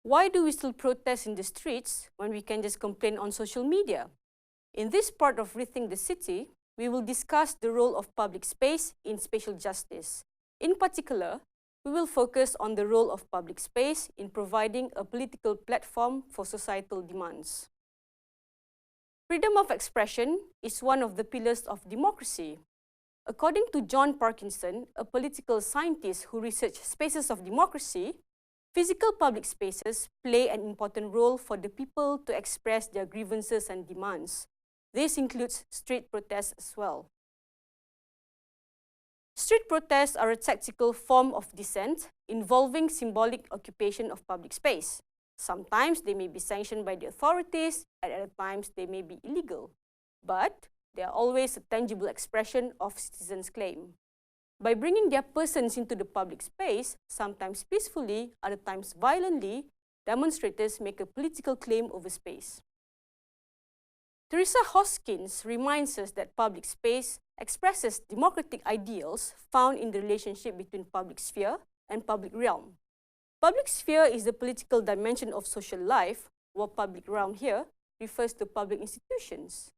Why do we still protest in the streets when we can just complain on social media? In this part of Rethink the City, we will discuss the role of public space in spatial justice. In particular, we will focus on the role of public space in providing a political platform for societal demands. Freedom of expression is one of the pillars of democracy. According to John Parkinson, a political scientist who researched spaces of democracy, physical public spaces play an important role for the people to express their grievances and demands. This includes street protests as well. Street protests are a tactical form of dissent involving symbolic occupation of public space. Sometimes they may be sanctioned by the authorities, at other times they may be illegal. But they are always a tangible expression of citizens' claim. By bringing their persons into the public space, sometimes peacefully, other times violently, demonstrators make a political claim over space. Teresa Hoskins reminds us that public space expresses democratic ideals found in the relationship between public sphere and public realm. Public sphere is the political dimension of social life, while public realm here refers to public institutions.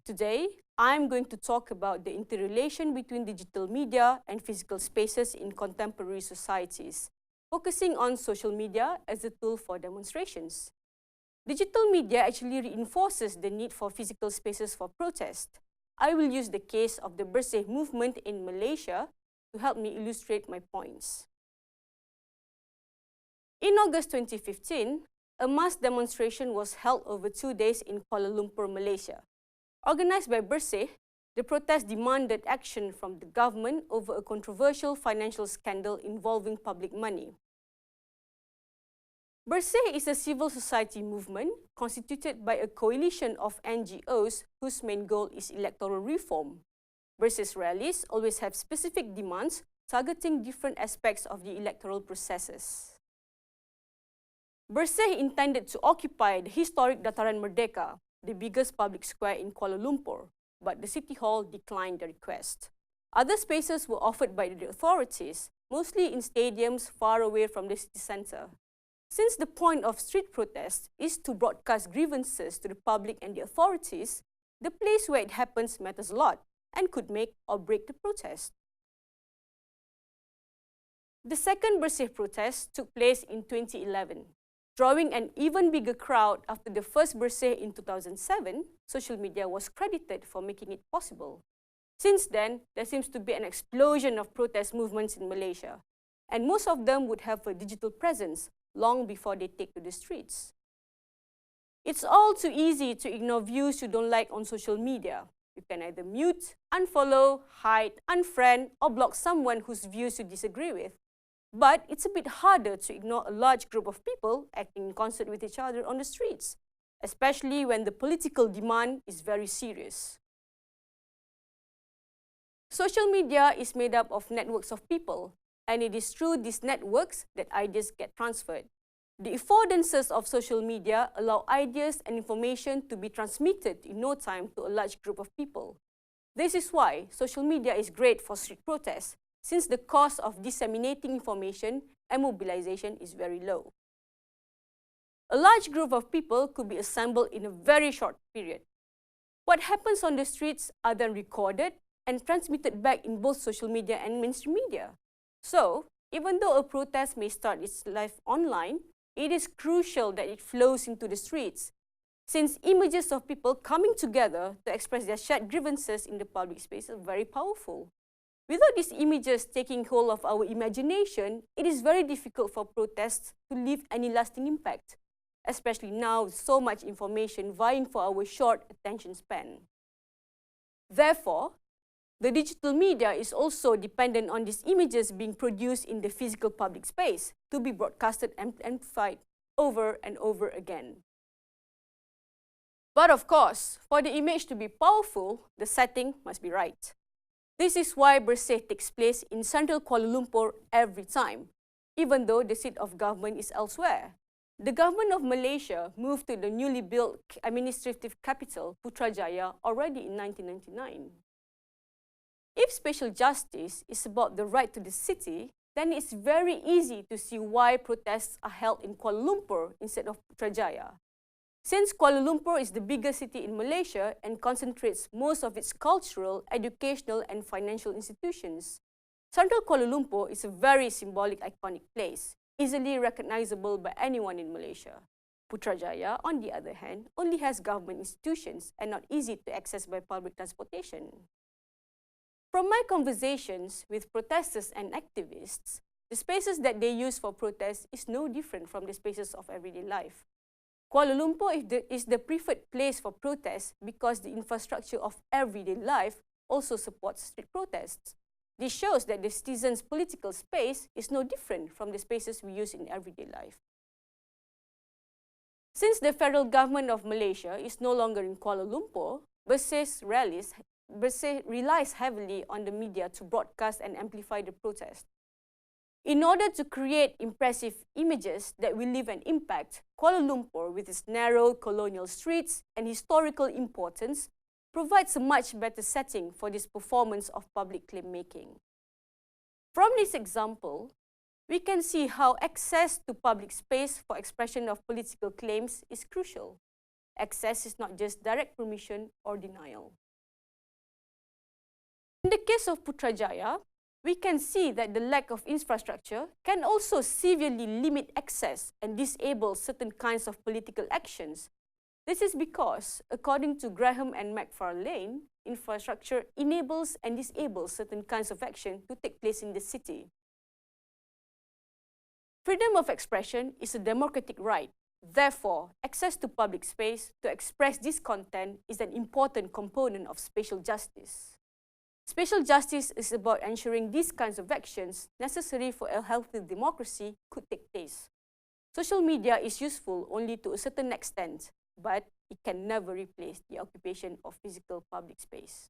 Today, I'm going to talk about the interrelation between digital media and physical spaces in contemporary societies, focusing on social media as a tool for demonstrations. Digital media actually reinforces the need for physical spaces for protest. I will use the case of the Bersih movement in Malaysia to help me illustrate my points. In August 2015, a mass demonstration was held over 2 days in Kuala Lumpur, Malaysia. Organized by Bersih, the protest demanded action from the government over a controversial financial scandal involving public money. Bersih is a civil society movement constituted by a coalition of NGOs whose main goal is electoral reform. Bersih's rallies always have specific demands targeting different aspects of the electoral processes. Bersih intended to occupy the historic Dataran Merdeka, the biggest public square in Kuala Lumpur, but the City Hall declined the request. Other spaces were offered by the authorities, mostly in stadiums far away from the city centre. Since the point of street protest is to broadcast grievances to the public and the authorities, the place where it happens matters a lot and could make or break the protest. The second Bersih protest took place in 2011. Drawing an even bigger crowd after the first Bersih in 2007, social media was credited for making it possible. Since then, there seems to be an explosion of protest movements in Malaysia, and most of them would have a digital presence long before they take to the streets. It's all too easy to ignore views you don't like on social media. You can either mute, unfollow, hide, unfriend, or block someone whose views you disagree with. But it's a bit harder to ignore a large group of people acting in concert with each other on the streets, especially when the political demand is very serious. Social media is made up of networks of people, and it is through these networks that ideas get transferred. The affordances of social media allow ideas and information to be transmitted in no time to a large group of people. This is why social media is great for street protests, since the cost of disseminating information and mobilization is very low. A large group of people could be assembled in a very short period. What happens on the streets are then recorded and transmitted back in both social media and mainstream media. So, even though a protest may start its life online, it is crucial that it flows into the streets, since images of people coming together to express their shared grievances in the public space are very powerful. Without these images taking hold of our imagination, it is very difficult for protests to leave any lasting impact, especially now with so much information vying for our short attention span. Therefore, the digital media is also dependent on these images being produced in the physical public space to be broadcasted and amplified over and over again. But of course, for the image to be powerful, the setting must be right. This is why Bersih takes place in central Kuala Lumpur every time, even though the seat of government is elsewhere. The government of Malaysia moved to the newly built administrative capital, Putrajaya, already in 1999. If spatial justice is about the right to the city, then it's very easy to see why protests are held in Kuala Lumpur instead of Putrajaya. Since Kuala Lumpur is the biggest city in Malaysia and concentrates most of its cultural, educational and financial institutions, Central Kuala Lumpur is a very symbolic, iconic place, easily recognizable by anyone in Malaysia. Putrajaya, on the other hand, only has government institutions and not easy to access by public transportation. From my conversations with protesters and activists, the spaces that they use for protest is no different from the spaces of everyday life. Kuala Lumpur is the preferred place for protests because the infrastructure of everyday life also supports street protests. This shows that the citizens' political space is no different from the spaces we use in everyday life. Since the federal government of Malaysia is no longer in Kuala Lumpur, Bersih relies heavily on the media to broadcast and amplify the protest. In order to create impressive images that will leave an impact, Kuala Lumpur, with its narrow colonial streets and historical importance, provides a much better setting for this performance of public claim-making. From this example, we can see how access to public space for expression of political claims is crucial. Access is not just direct permission or denial. In the case of Putrajaya, we can see that the lack of infrastructure can also severely limit access and disable certain kinds of political actions. This is because, according to Graham and McFarlane, infrastructure enables and disables certain kinds of action to take place in the city. Freedom of expression is a democratic right. Therefore, access to public space to express discontent is an important component of spatial justice. Spatial justice is about ensuring these kinds of actions necessary for a healthy democracy could take place. Social media is useful only to a certain extent, but it can never replace the occupation of physical public space.